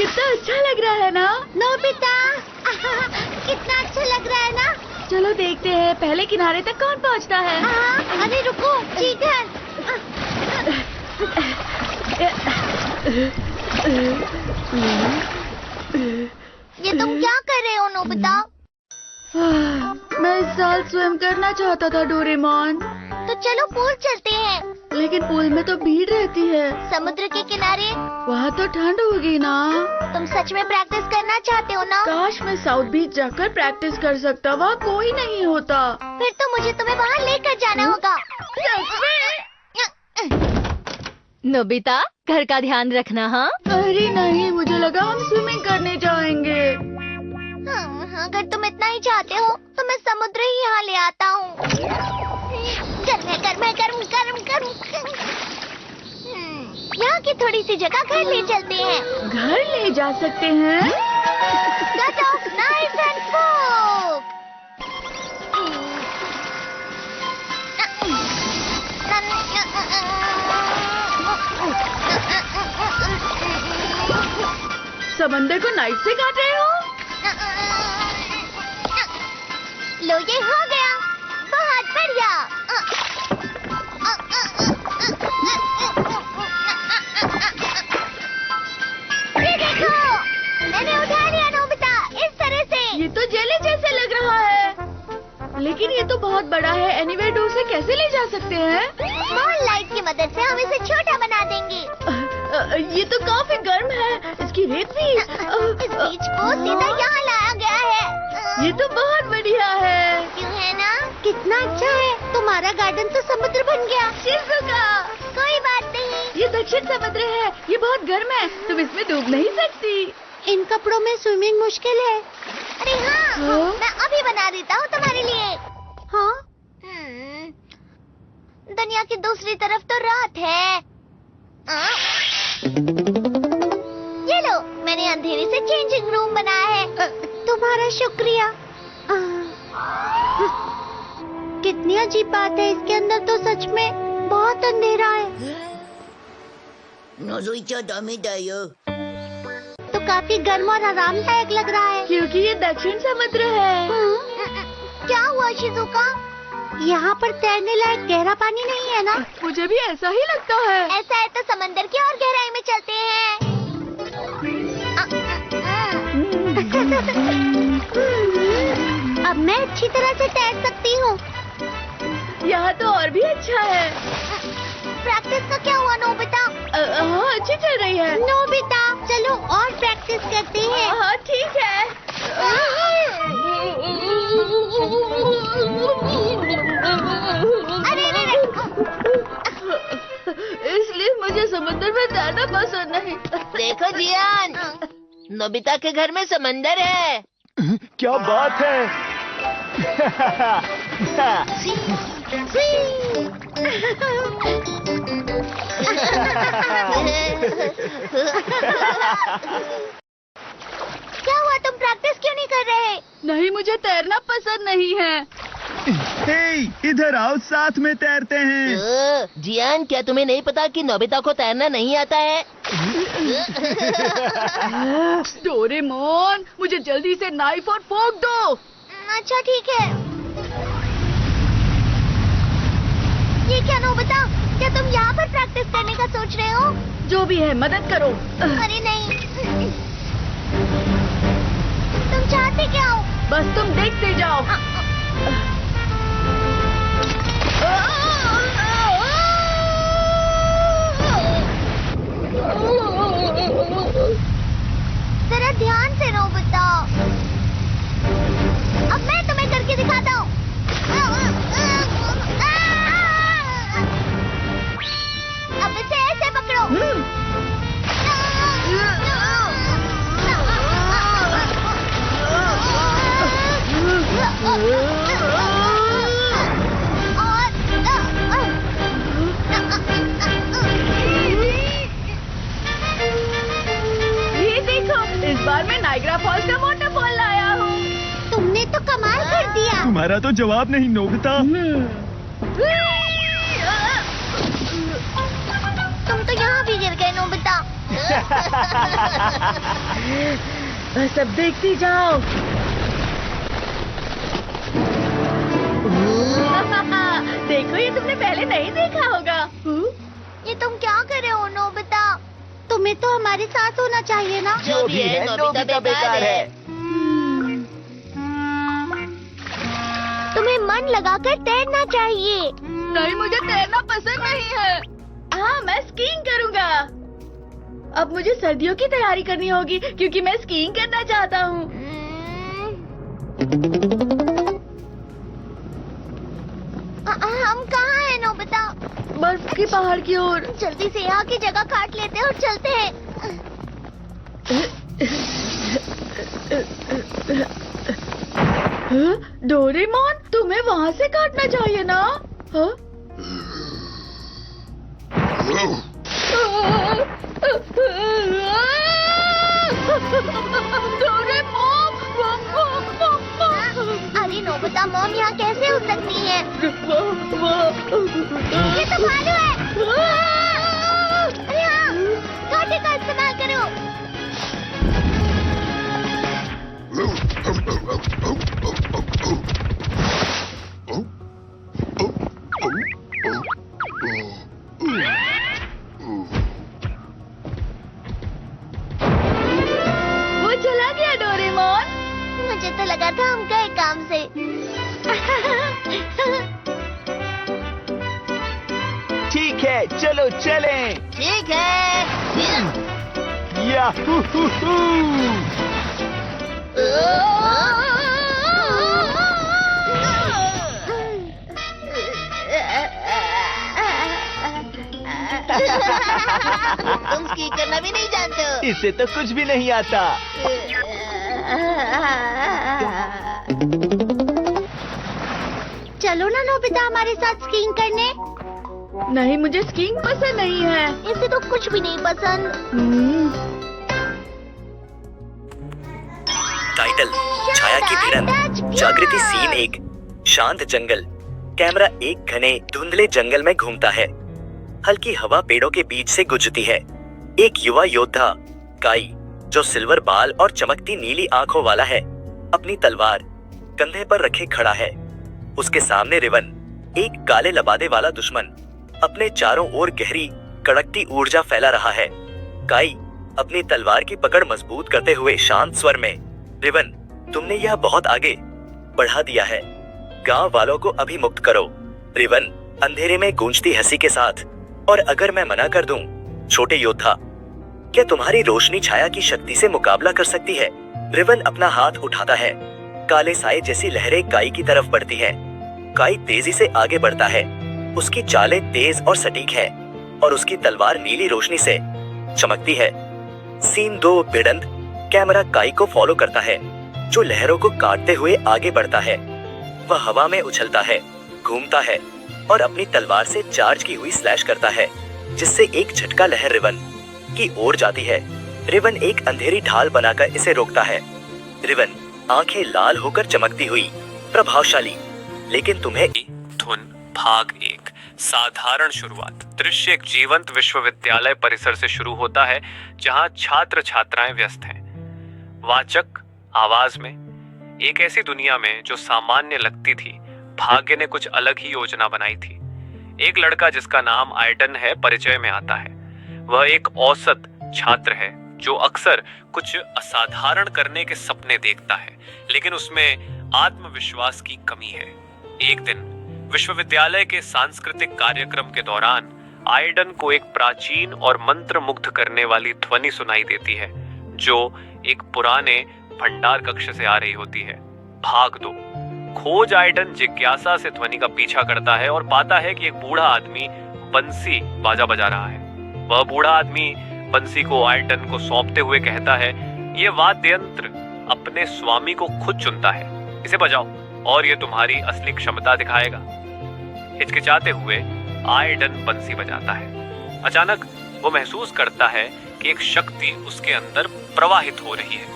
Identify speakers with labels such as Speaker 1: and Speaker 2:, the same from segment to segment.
Speaker 1: कितना अच्छा लग रहा है ना
Speaker 2: नोबिता। कितना अच्छा लग रहा है ना।
Speaker 1: चलो देखते हैं पहले किनारे तक कौन पहुंचता है।
Speaker 2: अरे रुको, चीटर। ये तुम क्या कर रहे हो नोबिता?
Speaker 1: मैं इस साल स्विम करना चाहता था डोरेमोन,
Speaker 2: तो चलो पूल चलते हैं।
Speaker 1: लेकिन पूल में तो भीड़ रहती है।
Speaker 2: समुद्र के किनारे
Speaker 1: वहाँ तो ठंड होगी ना।
Speaker 2: तुम सच में प्रैक्टिस करना चाहते हो ना?
Speaker 1: काश मैं साउथ बीच जाकर प्रैक्टिस कर सकता, वहाँ कोई नहीं होता।
Speaker 2: फिर तो मुझे तुम्हें वहाँ लेकर जाना होगा।
Speaker 3: नोबिता, घर का ध्यान रखना। हाँ,
Speaker 1: अरे नहीं, मुझे लगा हम स्विमिंग करने जाएंगे।
Speaker 2: अगर तुम इतना ही चाहते हो तो मैं समुद्र ही यहाँ ले आता हूँ। गर्म है, गर्म है, गर्म गर्म गर्म। यहाँ की थोड़ी सी जगह घर ले चलते हैं।
Speaker 1: घर ले जा सकते हैं?
Speaker 2: Cut off knife and fork.
Speaker 1: समंदर को नाइफ से काट रहे हो?
Speaker 2: लो, ये हो गया। बहुत बढ़िया। ये देखो, मैंने उठा लिया नोबिता, इस तरह से।
Speaker 1: ये तो जेली जैसे लग रहा है। लेकिन ये तो बहुत बड़ा है, एनीवे डोर से कैसे ले जा सकते हैं?
Speaker 2: स्मॉल लाइट की मदद से हम इसे छोटा बना देंगे।
Speaker 1: ये तो काफी गर्म है, इसकी रेत भी।
Speaker 2: इस बीज को सीधा यहाँ लाया गया है।
Speaker 1: ये तो बहुत बढ़िया है।
Speaker 2: क्यों है ना? कितना अच्छा है। तुम्हारा गार्डन तो समुद्र बन गया।
Speaker 1: शिज़ुका,
Speaker 2: कोई बात नहीं।
Speaker 1: ये दक्षिण समुद्र है, ये बहुत गर्म है, तुम इसमें डूब नहीं सकती।
Speaker 2: इन कपड़ों में स्विमिंग मुश्किल है। अरे हाँ,
Speaker 1: हाँ?
Speaker 2: मैं अभी बना देता हूँ तुम्हारे लिए। हाँ? दुनिया की दूसरी तरफ तो रात है। ये लो, मैंने अंधेरे से चेंजिंग रूम बनाया है। तुम्हारा शुक्रिया। कितनी अजीब बात है, इसके अंदर तो सच में बहुत अंधेरा है। तो काफी गर्म और आरामदायक लग रहा है।
Speaker 1: क्योंकि ये दक्षिण समुद्र है।
Speaker 2: क्या हुआ शिज़ुका? यहाँ पर तैरने लायक गहरा पानी नहीं है ना?
Speaker 1: मुझे भी ऐसा ही लगता है।
Speaker 2: ऐसा है तो समंदर की और गहराई में चलते हैं। अब मैं अच्छी तरह से तैर सकती हूँ।
Speaker 1: यहाँ तो और भी अच्छा है।
Speaker 2: प्रैक्टिस का क्या हुआ नोबिता?
Speaker 1: हाँ, अच्छी चल रही है।
Speaker 2: नोबिता, चलो और प्रैक्टिस करते हैं।
Speaker 1: हाँ, ठीक है।
Speaker 2: अरे
Speaker 1: इसलिए मुझे समुद्र में तैरना पसंद नहीं।
Speaker 4: देखो जियान, नोबिता के घर में समंदर है।
Speaker 5: क्या बात है।
Speaker 2: क्या हुआ, तुम प्रैक्टिस क्यों नहीं कर रहे?
Speaker 1: नहीं, मुझे तैरना पसंद नहीं है।
Speaker 5: हे, इधर आओ, साथ में तैरते हैं।
Speaker 4: जियान, क्या तुम्हें नहीं पता कि नोबिता को तैरना नहीं आता है?
Speaker 1: डोरेमोन, मुझे जल्दी से नाइफ और फोर्क दो।
Speaker 2: अच्छा ठीक है। ये क्या नोबिता, क्या तुम यहाँ पर प्रैक्टिस करने का सोच रहे हो?
Speaker 1: जो भी है, मदद करो।
Speaker 2: अरे नहीं। तुम चाहते क्या हो?
Speaker 1: बस तुम देखते जाओ।
Speaker 2: जरा ध्यान से नोबिता। अब मैं तुम्हें करके दिखाता हूँ। अब इसे ऐसे पकड़ो।
Speaker 1: ये देखो, इस बार मैं नाइग्रा फॉल्स का वाटरफॉल लाया हूँ।
Speaker 2: तुमने तो कमाल कर दिया।
Speaker 5: तुम्हारा तो जवाब नहीं नोबिता।
Speaker 2: तुम तो यहाँ भी गिर गए नोबिता।
Speaker 1: बस अब देखती जाओ। देखो, ये तुमने पहले नहीं देखा होगा।
Speaker 2: ये तुम क्या कर रहे हो नोबिता? तुम्हें तो हमारे साथ होना चाहिए ना।
Speaker 4: जो भी है नोबिता बेकार है।
Speaker 2: तुम्हें मन लगाकर तैरना चाहिए।
Speaker 1: नहीं, मुझे तैरना पसंद नहीं है। हाँ, मैं स्कीइंग करूँगा। अब मुझे सर्दियों की तैयारी करनी होगी क्योंकि मैं स्कीइंग करना चाहता हूँ।
Speaker 2: हम कहाँ हैं नोबिता?
Speaker 1: बर्फ की पहाड़ की ओर।
Speaker 2: जल्दी से यहाँ की जगह काट लेते हैं और चलते हैं।
Speaker 1: डोरेमोन, तुम्हें वहाँ से काटना चाहिए ना? हाँ?
Speaker 2: अरे नोबिता, मॉम यहाँ कैसे हो सकती है? ये तो भालू है। अरे हाँ, कांटे का इस्तेमाल करो।
Speaker 1: वो चला गया डोरेमोन।
Speaker 2: मुझे तो लगा था हम गए काम से।
Speaker 5: ठीक है, चलो चलें।
Speaker 4: ठीक है।
Speaker 5: याहू हू हू।
Speaker 4: तुम स्की करना भी नहीं जानते हो।
Speaker 5: इसे तो कुछ भी नहीं आता।
Speaker 2: चलो ना नोबिता हमारे साथ स्कीइंग करने।
Speaker 1: नहीं, मुझे स्कीइंग पसंद नहीं है।
Speaker 2: इसे तो कुछ भी नहीं पसंद।
Speaker 6: टाइटल: छाया की भिड़ंत। जागृति सीन 1। शांत जंगल। कैमरा एक घने धुंधले जंगल में घूमता है। हल्की हवा पेड़ों के बीच से गुजरती है। एक युवा योद्धा काई, जो सिल्वर बाल और चमकती नीली आंखों वाला है, अपनी तलवार कंधे पर रखे खड़ा है। उसके सामने रिवन, एक काले लबादे वाला दुश्मन, अपने चारों ओर गहरी कड़कती ऊर्जा फैला रहा है। काई अपनी तलवार की पकड़ मजबूत करते हुए शांत स्वर में, रिवन, तुमने यह बहुत आगे बढ़ा दिया है। गांव वालों को अभी मुक्त करो। रिवन अंधेरे में गूंजती हंसी के साथ, और अगर मैं मना कर दूं, छोटे योद्धा, क्या तुम्हारी रोशनी छाया की शक्ति से मुकाबला कर सकती है? रिवन अपना हाथ उठाता है। काले साए जैसी लहरें काई की तरफ बढ़ती हैं। काई तेजी से आगे बढ़ता है। उसकी चालें तेज और सटीक है, और उसकी तलवार नीली रोशनी से चमकती है। सीन 2 भिड़ंत। कैमरा काई को फॉलो करता है, जो लहरों को काटते हुए आगे बढ़ता है। वह हवा में उछलता है, घूमता है, और अपनी तलवार से चार्ज की हुई स्लैश करता है, जिससे एक झटका लहर रिवन की ओर जाती है। रिवन एक अंधेरी ढाल बनाकर इसे रोकता है। रिवन आंखें लाल होकर चमकती हुई, प्रभावशाली, लेकिन तुम्हें
Speaker 7: धुन भाग 1। साधारण शुरुआत। दृश्य एक जीवंत विश्वविद्यालय परिसर से शुरू होता है, जहां छात्र छात्राएं व्यस्त हैं। वाचक आवाज में, एक ऐसी दुनिया में जो सामान्य लगती थी, भाग्य ने कुछ अलग ही योजना बनाई थी। एक लड़का जिसका नाम आइडन है परिचय में आता है। वह एक औसत छात्र है जो अक्सर कुछ असाधारण करने के सपने देखता है, लेकिन उसमें आत्मविश्वास की कमी है। एक दिन विश्वविद्यालय के सांस्कृतिक कार्यक्रम के दौरान आइडन को एक प्राचीन और मंत्र मुग्ध करने वाली ध्वनि सुनाई देती है, जो एक पुराने भंडार कक्ष से आ रही होती है। भाग 2। खोज। आइडन जिज्ञासा से ध्वनि का पीछा करता है और पाता है कि एक बूढ़ा आदमी बंसी बाजा बजा रहा है। वह बूढ़ा आदमी बंसी को आइडन को सौंपते हुए कहता है, ये वाद्य यंत्र अपने स्वामी को खुद चुनता है, इसे बजाओ और ये तुम्हारी असली क्षमता दिखाएगा। हिचकिचाते हुए आइडन बंसी बजाता है। अचानक वो महसूस करता है कि एक शक्ति उसके अंदर प्रवाहित हो रही है।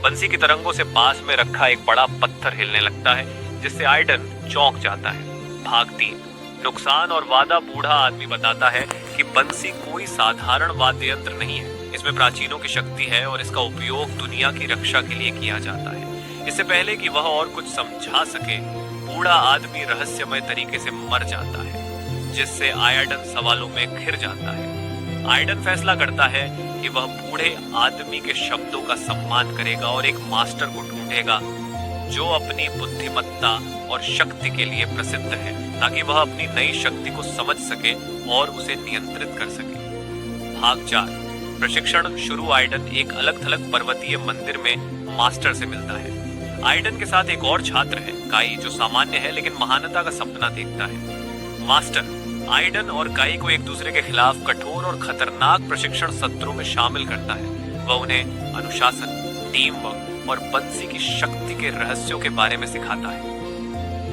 Speaker 7: बंसी की तरंगों से पास में रखा एक बड़ा पत्थर हिलने लगता है, जिससे आइडन चौंक जाता है। भाग 3। नुकसान और वादा। बूढ़ा आदमी बताता है कि बंसी कोई साधारण वाद्य यंत्र नहीं है, इसमें प्राचीनों की शक्ति है और इसका उपयोग दुनिया की रक्षा के लिए किया जाता है। इससे पहले कि वह और कुछ समझा सके, बूढ़ा आदमी रहस्यमय तरीके से मर जाता है, जिससे आयडन सवालों में घिर जाता है। आयडन फैसला करता है कि वह बूढ़े आदमी के शब्दों का सम्मान करेगा और एक मास्टर को ढूंढेगा जो अपनी बुद्धिमत्ता और शक्ति के लिए प्रसिद्ध है, ताकि वह अपनी नई शक्ति को समझ सके और उसे नियंत्रित कर सके। भाग 4 प्रशिक्षण शुरू। आयडन एक अलग थलग पर्वतीय मंदिर में मास्टर से मिलता है। आयडन के साथ एक और छात्र है, काई, जो सामान्य है लेकिन महानता का सपना देखता है। मास्टर आयडन और काई को एक दूसरे के खिलाफ कठोर और खतरनाक प्रशिक्षण सत्रों में शामिल करता है। वह उन्हें अनुशासन, टीम वर्क और बंसी की शक्ति के रहस्यों के बारे में सिखाता है।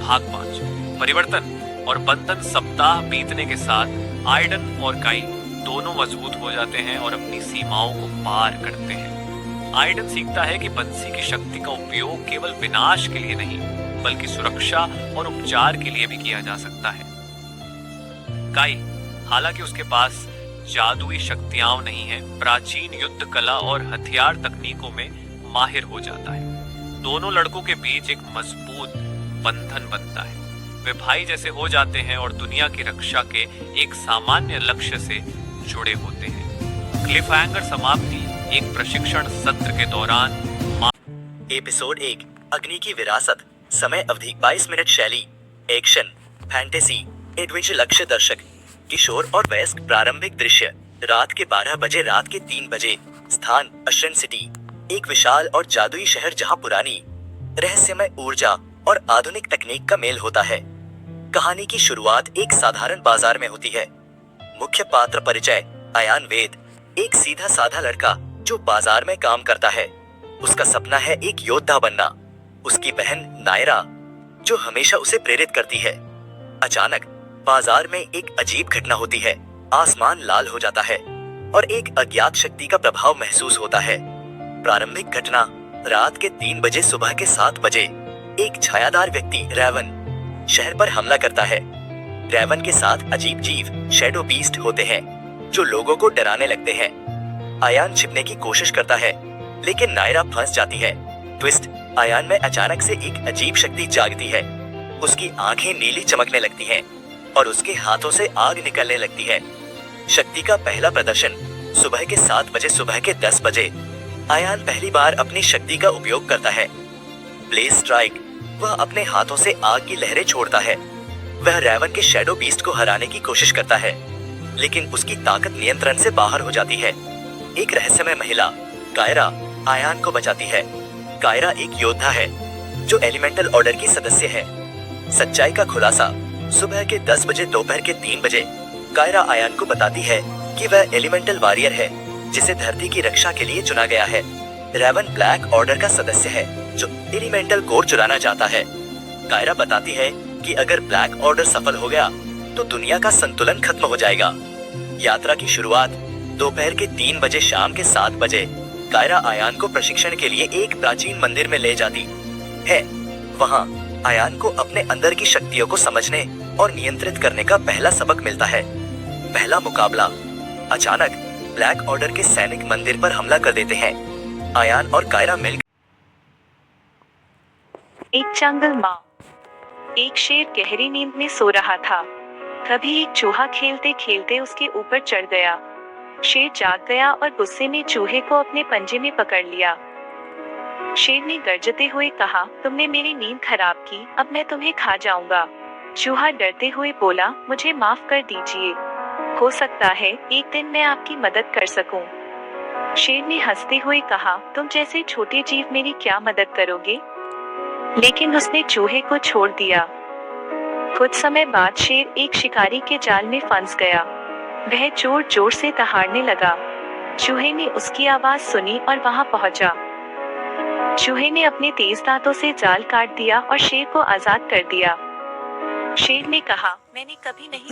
Speaker 7: भाग 5 परिवर्तन और बंधन। सप्ताह बीतने के साथ आयडन और काई दोनों मजबूत हो जाते हैं और अपनी सीमाओं को पार करते हैं। आयडन सीखता है कि बंसी की शक्ति का उपयोग केवल विनाश के लिए नहीं, बल्कि सुरक्षा और उपचार के लिए भी किया जा सकता है। काई, हालांकि उसके पास जादुई शक्तियां नहीं है, प्राचीन युद्ध कला और हथियार तकनीकों में माहिर हो जाता है। दोनों लड़कों के बीच एक मजबूत बंधन बनता है। वे भाई जैसे हो जाते हैं और दुनिया की रक्षा के एक सामान्य लक्ष्य से जुड़े होते हैं। क्लिफहैंगर समाप्ति। एक प्रशिक्षण सत्र के दौरान
Speaker 6: एपिसोड 1 अग्नि की विरासत। समय अवधि 22 मिनट। शैली एक्शन, फैंटेसी, एडवेंचर। लक्ष्य दर्शक किशोर और वयस्क। प्रारंभिक दृश्य रात के 12 बजे, रात के 3 बजे। स्थान अश्रन सिटी, एक विशाल और जादुई शहर जहां पुरानी रहस्यमय ऊर्जा और आधुनिक तकनीक का मेल होता है। कहानी की शुरुआत एक साधारण बाजार में होती है। मुख्य पात्र परिचय अयान वेद, एक सीधा साधा लड़का जो बाजार में काम करता है। उसका सपना है एक योद्धा बनना। उसकी बहन नायरा जो हमेशा उसे प्रेरित करती है। अचानक बाजार में एक अजीब घटना होती है। आसमान लाल हो जाता है और एक अज्ञात शक्ति का प्रभाव महसूस होता है। प्रारंभिक घटना रात के 3 बजे। सुबह के 7 बजे एक छायादार व्यक्ति रैवन शहर पर हमला करता है। रैवन के साथ अजीब जीव शैडो बीस्ट होते हैं जो लोगों को डराने लगते हैं। अयान छिपने की कोशिश करता है लेकिन नायरा फंस जाती है। ट्विस्ट, अयान में अचानक से एक अजीब शक्ति जागती है। उसकी आंखें नीली चमकने लगती हैं और उसके हाथों से आग निकलने लगती है। शक्ति का पहला प्रदर्शन सुबह के 7 बजे। सुबह के 10 बजे अयान पहली बार अपनी शक्ति का उपयोग करता है। ब्लेज स्ट्राइक, वह अपने हाथों से आग की लहरें छोड़ता है। वह रैवन के शैडो बीस्ट को हराने की कोशिश करता है लेकिन उसकी ताकत नियंत्रण से बाहर हो जाती है। एक रहस्यमय महिला कायरा अयान को बचाती है। कायरा एक योद्धा है जो एलिमेंटल ऑर्डर की सदस्य है। सच्चाई का खुलासा सुबह के 10 बजे। दोपहर के 3 बजे कायरा अयान को बताती है कि वह एलिमेंटल वॉरियर है जिसे धरती की रक्षा के लिए चुना गया है। रैवन ब्लैक ऑर्डर का सदस्य है जो एलिमेंटल कोर चुराना चाहता है। कायरा बताती है कि अगर ब्लैक ऑर्डर सफल हो गया तो दुनिया का संतुलन खत्म हो जाएगा। यात्रा की शुरुआत दोपहर के 3 बजे। शाम के 7 बजे कायरा अयान को प्रशिक्षण के लिए एक प्राचीन मंदिर में ले जाती है। वहाँ अयान को अपने अंदर की शक्तियों को समझने और नियंत्रित करने का पहला सबक मिलता है। पहला मुकाबला। अचानक ब्लैक ऑर्डर के सैनिक मंदिर पर हमला कर देते हैं। अयान और कायरा मिल
Speaker 8: एक जंगल माँ। एक शेर गहरी नींद में सो रहा था। तभी एक चूहा खेलते खेलते उसके ऊपर चढ़ गया। शेर जाग गया और गुस्से में चूहे को अपने पंजे में पकड़ लिया। शेर ने गरजते हुए कहा, तुमने मेरी नींद खराब की, अब मैं तुम्हें खा जाऊंगा। चूहा डरते हुए बोला, मुझे माफ कर दीजिए, हो सकता है एक दिन मैं आपकी मदद कर सकूं। शेर ने हंसते हुए कहा, तुम जैसे छोटे जीव मेरी क्या मदद करोगे? लेकिन उसने चूहे को छोड़ दिया। कुछ समय बाद शेर एक शिकारी के जाल में फंस गया। वह जोर जोर से दहाड़ने लगा। चूहे ने उसकी आवाज सुनी और वहां पहुंचा। चूहे ने अपने तेज दांतों से जाल काट दिया और शेर को आजाद कर दिया। शेर ने कहा, मैंने कभी नहीं